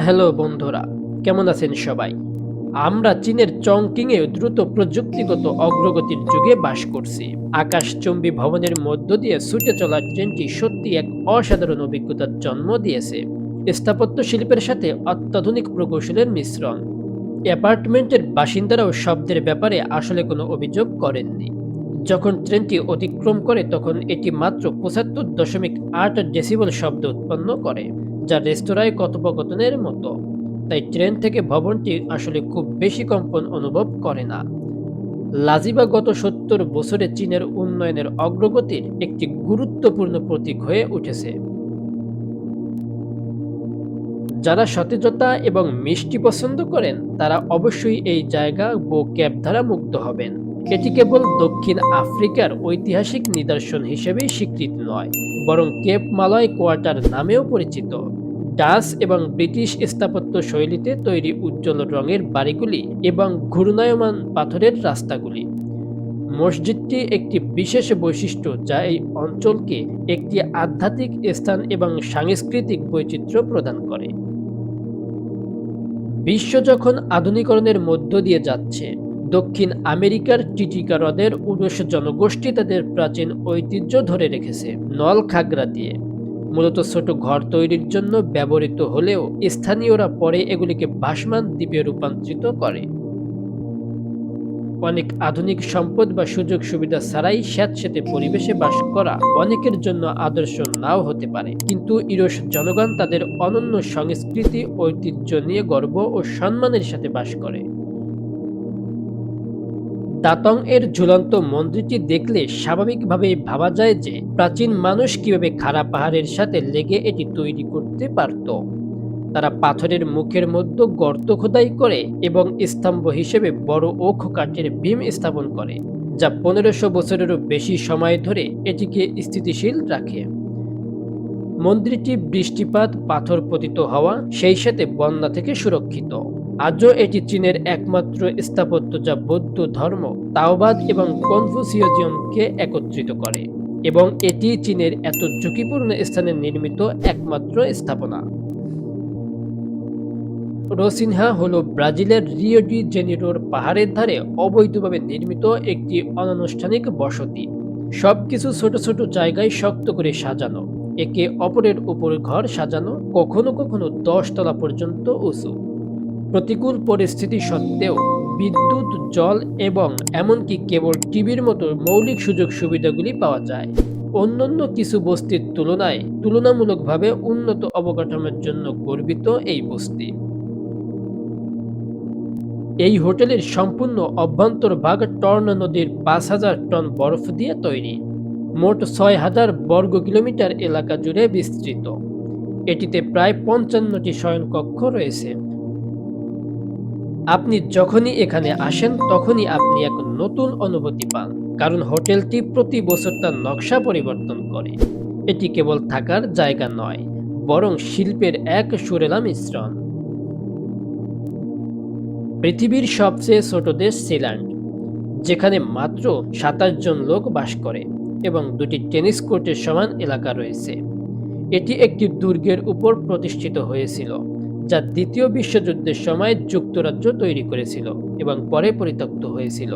Hello বন্ধুরা, কেমন আছেন সবাই? আমরা চীনের চংকিংয়ে দ্রুত প্রযুক্তিগত অগ্রগতির যুগে বাস করছি। আকাশচুম্বী ভবনের মধ্য দিয়ে ছুটে চলা ট্রেনটি সত্যি এক অসাধারণ অভিজ্ঞতার জন্ম দিয়েছে। স্থাপত্য শিল্পের সাথে অত্যাধুনিক প্রকৌশলের মিশ্রণ। অ্যাপার্টমেন্টের বাসিন্দারাও শব্দের ব্যাপারে আসলে কোনো অভিযোগ করেননি। যখন ট্রেনটি অতিক্রম করে তখন এটি মাত্র ৭৫.৮ ডেসিবেল শব্দ উৎপন্ন করে, যা রেস্তোরাঁয় কথোপকথনের মতো। তাই ট্রেন থেকে ভবনটি আসলে খুব বেশি কম্পন অনুভব করে না। লাজিবা গত ৭০ বছরে চীনের উন্নয়নের অগ্রগতির একটি গুরুত্বপূর্ণ প্রতীক হয়ে উঠেছে। যারা সতেজতা এবং মিষ্টি পছন্দ করেন তারা অবশ্যই এই জায়গা ও ক্যাব দ্বারা মুগ্ধ হবেন। এটি কেবল দক্ষিণ আফ্রিকার ঐতিহাসিক নিদর্শন হিসেবেই স্বীকৃত নয়, বরং কেপ মালয় কোয়ার্টার নামেও পরিচিত। ডাচ এবং ব্রিটিশ স্থাপত্য শৈলীতে তৈরি উজ্জ্বল রঙের বাড়িগুলি এবং ঘূর্ণায়মান পাথরের রাস্তাগুলি। মসজিদটি একটি বিশেষ বৈশিষ্ট্য যা এই অঞ্চলকে একটি আধ্যাত্মিক স্থান এবং সাংস্কৃতিক বৈচিত্র্য প্রদান করে। বিশ্ব যখন আধুনিকরণের মধ্য দিয়ে যাচ্ছে, দক্ষিণ আমেরিকার টিটিকা হ্রদের উড়স জনগোষ্ঠী তাদের প্রাচীন ঐতিহ্য ধরে রেখেছে। নল খাগড়া দিয়ে মূলত ছোট ঘর তৈরির জন্য ব্যবহৃত হলেও স্থানীয়রা পরে এগুলিকে ভাসমান দ্বীপে রূপান্তরিত করে। অনেক আধুনিক সম্পদ বা সুযোগ সুবিধা ছাড়াই স্যাঁতসেঁতে পরিবেশে বাস করা অনেকের জন্য আদর্শ নাও হতে পারে, কিন্তু ইরোস জনগণ তাদের অনন্য সংস্কৃতি ঐতিহ্য নিয়ে গর্ব ও সম্মানের সাথে বাস করে। দাতং এর ঝুলন্ত মন্দিরটি দেখলে স্বাভাবিকভাবেই ভাবা যায় যে প্রাচীন মানুষ কিভাবে খাড়া পাহাড়ের সাথে লেগে এটি তৈরি করতে পারত। তারা পাথরের মুখের মধ্যে গর্ত খোদাই করে এবং স্তম্ভ হিসেবে বড় ওক কাঠের ভীম স্থাপন করে, যা ১৫০০ বছরেরও বেশি সময় ধরে এটিকে স্থিতিশীল রাখে। মন্দিরটি বৃষ্টিপাত, পাথর পতিত হওয়া, সেই সাথে বন্যা থেকে সুরক্ষিত। আজও এটি চীনের একমাত্র স্থাপত্য যা বৌদ্ধ ধর্ম, তাওবাদ এবং কনফুসিয়ানিজমকে একত্রিত করে, এবং এটি চীনের এত ঝুঁকিপূর্ণ স্থানে নির্মিত একমাত্র স্থাপনা। রোসিনহা হল ব্রাজিলের রিও ডি জেনিরোর পাহাড়ের ধারে অবৈধভাবে নির্মিত একটি অনানুষ্ঠানিক বসতি। সবকিছু ছোট ছোট জায়গায় শক্ত করে সাজানো, একে অপরের উপর ঘর সাজানো, কখনো কখনো ১০ তলা পর্যন্ত উঁচু। প্রতিকূল পরিস্থিতি সত্ত্বেও বিদ্যুৎ, জল এবং এমনকি কেবল টিভির মতো মৌলিক সুযোগ সুবিধাগুলি পাওয়া যায়। অন্যান্য কিছু বস্তির তুলনায় তুলনামূলকভাবে উন্নত অবকাঠামোর জন্য গর্বিত এই বস্তি। এই হোটেলের সম্পূর্ণ অভ্যন্তরভাগ টর্ন নদীর ৫,০০০ টন বরফ দিয়ে তৈরি। মোট ৬,০০০ বর্গ কিলোমিটার এলাকা জুড়ে বিস্তৃত। এটিতে প্রায় ৫৫টি শয়নকক্ষ রয়েছে। আপনি যখনই এখানে আসেন তখনই আপনি এক নতুন অনুভূতি পান, কারণ হোটেলটি প্রতি বছর তার নকশা পরিবর্তন করে। এটি কেবল থাকার জায়গা নয়, বরং শিল্পের এক সুরেলা মিশ্রণ। পৃথিবীর সবচেয়ে ছোট দেশ সিল্যান্ড, যেখানে মাত্র ২৭ জন লোক বাস করে এবং দুটি টেনিস কোর্টের সমান এলাকা রয়েছে। এটি একটি দুর্গের উপর প্রতিষ্ঠিত হয়েছিল, যা দ্বিতীয় বিশ্বযুদ্ধের সময় যুক্তরাজ্য তৈরি করেছিল এবং পরে পরিত্যক্ত হয়েছিল।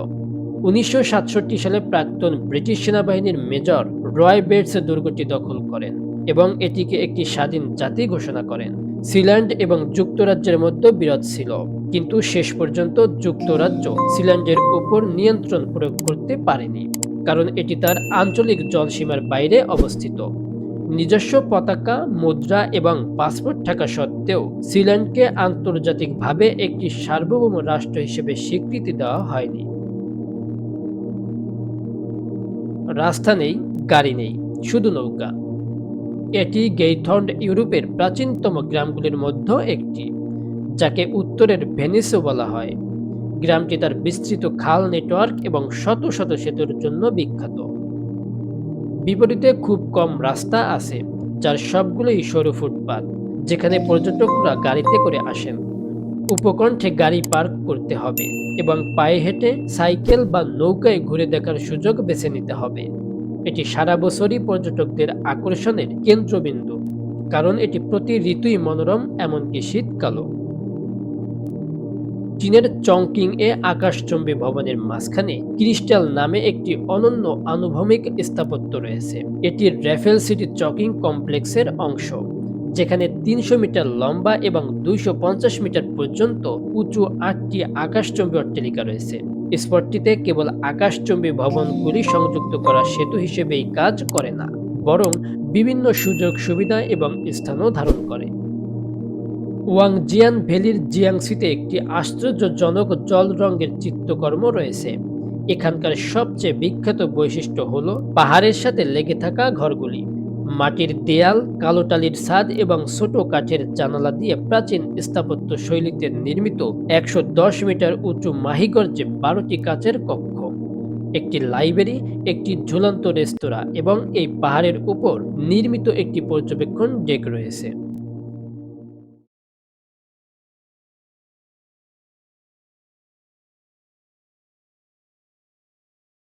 ১৯৬৭ সালে প্রাক্তন ব্রিটিশ সেনাবাহিনীর মেজর রয় বেটস দুর্গটি দখল করেন এবং এটিকে একটি স্বাধীন জাতি ঘোষণা করেন। সিল্যান্ড এবং যুক্তরাজ্যের মধ্যে বিরোধ ছিল, কিন্তু শেষ পর্যন্ত যুক্তরাজ্য সিল্যান্ডের উপর নিয়ন্ত্রণ প্রয়োগ করতে পারেনি, কারণ এটি তার আঞ্চলিক জলসীমার বাইরে অবস্থিত। নিজস্ব পতাকা, মুদ্রা এবং পাসপোর্ট থাকা সত্ত্বেও সিল্যান্ডকে আন্তর্জাতিকভাবে একটি সার্বভৌম রাষ্ট্র হিসেবে স্বীকৃতি দেওয়া হয়নি। রাস্তা নেই, গাড়ি নেই, শুধু নৌকা। এটি গেইথন্ড ইউরোপের প্রাচীনতম গ্রামগুলির মধ্যে একটি, যাকে উত্তরের ভেনিসও বলা হয়। গ্রামটি তার বিস্তৃত খাল নেটওয়ার্ক এবং শত শত সেতুর জন্য বিখ্যাত। বিপরীতে খুব কম রাস্তা আছে, যার সবগুলোই সরু ফুটপাত, যেখানে পর্যটকরা গাড়িতে করে আসেন। উপকণ্ঠে গাড়ি পার্ক করতে হবে এবং পায়ে হেঁটে, সাইকেল বা নৌকায় ঘুরে দেখার সুযোগ বেছে নিতে হবে। এটি সারা বছরই পর্যটকদের আকর্ষণের কেন্দ্রবিন্দু। কারণ এটি প্রতি ঋতুই মনোরম, এমনকি শীতকালও। চীনের চংকিং এ আকাশচুম্বী ভবনের মাঝখানে ক্রিস্টাল নামে একটি অনন্য আনুভূমিক স্থাপত্য রয়েছে। এটি রেফেল সিটি চকিং কমপ্লেক্সের অংশ, যেখানে ৩০০ মিটার লম্বা এবং ২৫০ মিটার পর্যন্ত উঁচু ৮টি আকাশচুম্বী অট্টালিকা রয়েছে। স্পটটিতে কেবল আকাশচুম্বী ভবনগুলি সংযুক্ত করা সেতু হিসেবেই কাজ করে না, বরং বিভিন্ন সুযোগ সুবিধা এবং স্থানও ধারণ করে। ওয়াংজিয়ান ভ্যালির জিয়াংসিতে একটি আশ্চর্যজনক জল রঙের চিত্রকর্ম রয়েছে। এখানকার সবচেয়ে বিখ্যাত বৈশিষ্ট্য হল পাহাড়ের সাথে লেগে থাকা ঘরগুলি। মাটির দেয়াল, কালো টালির ছাদ এবং ছোট কাঠের জানালা দিয়ে প্রাচীন স্থাপত্য শৈলীতে নির্মিত ১১০ মিটার উঁচু মাহিগঞ্জে ১২টি কাচের কক্ষ, একটি লাইব্রেরি, একটি ঝুলন্ত রেস্তোরাঁ এবং এই পাহাড়ের উপর নির্মিত একটি পর্যবেক্ষণ ডেক রয়েছে।